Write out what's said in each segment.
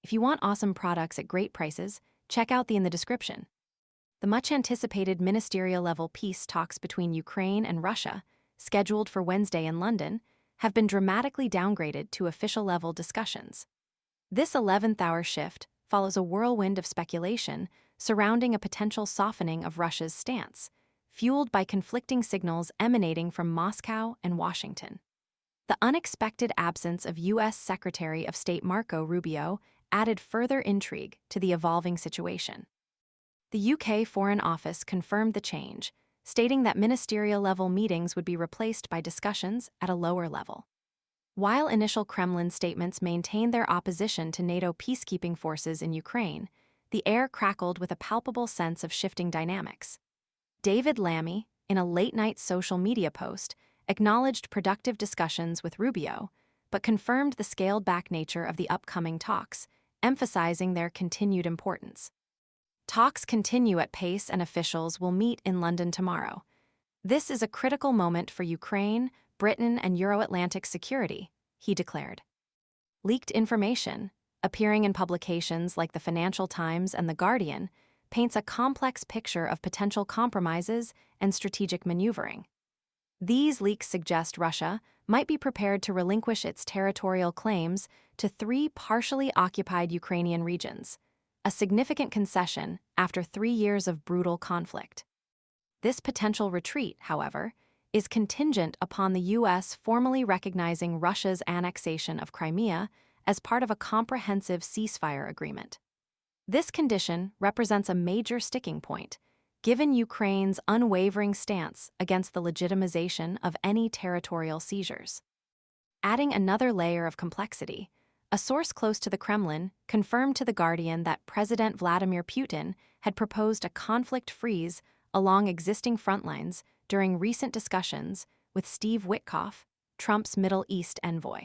If you want awesome products at great prices, check out the in the description. The much-anticipated ministerial-level peace talks between Ukraine and Russia, scheduled for Wednesday in London, have been dramatically downgraded to official-level discussions. This 11th-hour shift follows a whirlwind of speculation surrounding a potential softening of Russia's stance, fueled by conflicting signals emanating from Moscow and Washington. The unexpected absence of U.S. Secretary of State Marco Rubio added further intrigue to the evolving situation. The UK Foreign Office confirmed the change, stating that ministerial-level meetings would be replaced by discussions at a lower level. While initial Kremlin statements maintained their opposition to NATO peacekeeping forces in Ukraine, the air crackled with a palpable sense of shifting dynamics. David Lammy, in a late-night social media post, acknowledged productive discussions with Rubio, but confirmed the scaled-back nature of the upcoming talks, emphasizing their continued importance. Talks continue at pace and officials will meet in London tomorrow. This is a critical moment for Ukraine, Britain, and Euro-Atlantic security, he declared. Leaked information, appearing in publications like the Financial Times and The Guardian, paints a complex picture of potential compromises and strategic maneuvering. These leaks suggest Russia might be prepared to relinquish its territorial claims to 3 partially occupied Ukrainian regions, a significant concession after 3 years of brutal conflict. This potential retreat, however, is contingent upon the U.S. formally recognizing Russia's annexation of Crimea as part of a comprehensive ceasefire agreement. This condition represents a major sticking point, given Ukraine's unwavering stance against the legitimization of any territorial seizures. Adding another layer of complexity, a source close to the Kremlin confirmed to The Guardian that President Vladimir Putin had proposed a conflict freeze along existing front lines during recent discussions with Steve Witkoff, Trump's Middle East envoy.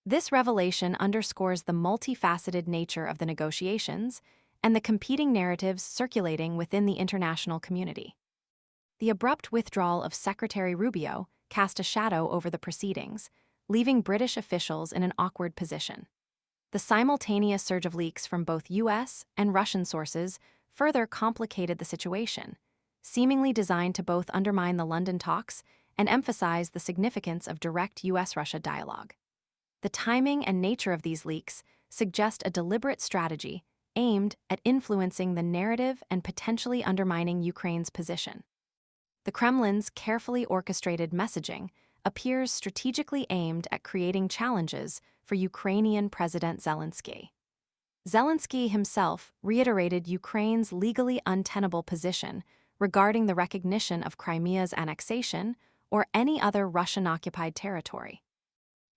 This revelation underscores the multifaceted nature of the negotiations and the competing narratives circulating within the international community. The abrupt withdrawal of Secretary Rubio cast a shadow over the proceedings, leaving British officials in an awkward position. The simultaneous surge of leaks from both U.S. and Russian sources further complicated the situation, seemingly designed to both undermine the London talks and emphasize the significance of direct U.S.-Russia dialogue. The timing and nature of these leaks suggest a deliberate strategy aimed at influencing the narrative and potentially undermining Ukraine's position. The Kremlin's carefully orchestrated messaging appears strategically aimed at creating challenges for Ukrainian President Zelenskyy. Zelenskyy himself reiterated Ukraine's legally untenable position regarding the recognition of Crimea's annexation or any other Russian-occupied territory.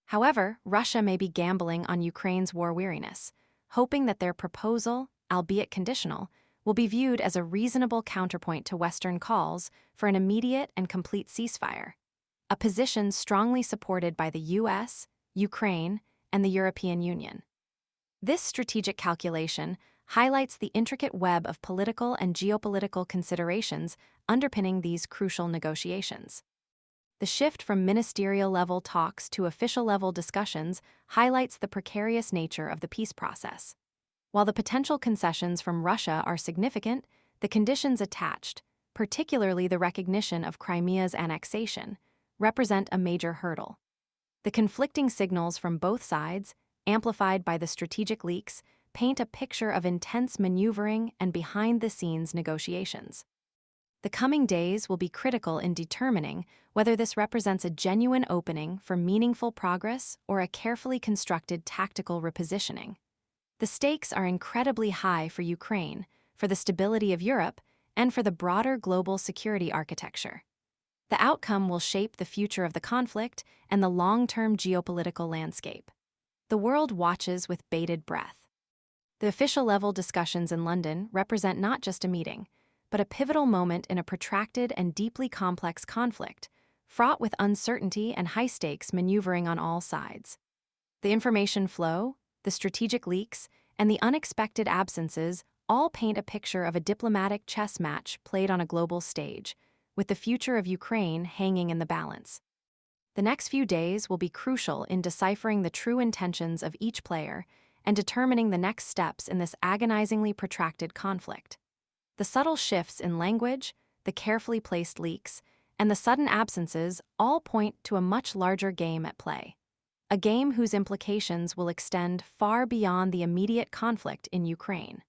However, Russia may be gambling on Ukraine's war weariness, hoping that their proposal, albeit conditional, will be viewed as a reasonable counterpoint to Western calls for an immediate and complete ceasefire, a position strongly supported by the U.S., Ukraine, and the European Union. This strategic calculation highlights the intricate web of political and geopolitical considerations underpinning these crucial negotiations. The shift from ministerial-level talks to official-level discussions highlights the precarious nature of the peace process. While the potential concessions from Russia are significant, the conditions attached, particularly the recognition of Crimea's annexation, represent a major hurdle. The conflicting signals from both sides, amplified by the strategic leaks, paint a picture of intense maneuvering and behind-the-scenes negotiations. The coming days will be critical in determining whether this represents a genuine opening for meaningful progress or a carefully constructed tactical repositioning. The stakes are incredibly high for Ukraine, for the stability of Europe, and for the broader global security architecture. The outcome will shape the future of the conflict and the long-term geopolitical landscape. The world watches with bated breath. The official-level discussions in London represent not just a meeting, but a pivotal moment in a protracted and deeply complex conflict, fraught with uncertainty and high-stakes maneuvering on all sides. The information flow, the strategic leaks, and the unexpected absences all paint a picture of a diplomatic chess match played on a global stage, with the future of Ukraine hanging in the balance. The next few days will be crucial in deciphering the true intentions of each player and determining the next steps in this agonizingly protracted conflict. The subtle shifts in language, the carefully placed leaks, and the sudden absences all point to a much larger game at play. A game whose implications will extend far beyond the immediate conflict in Ukraine.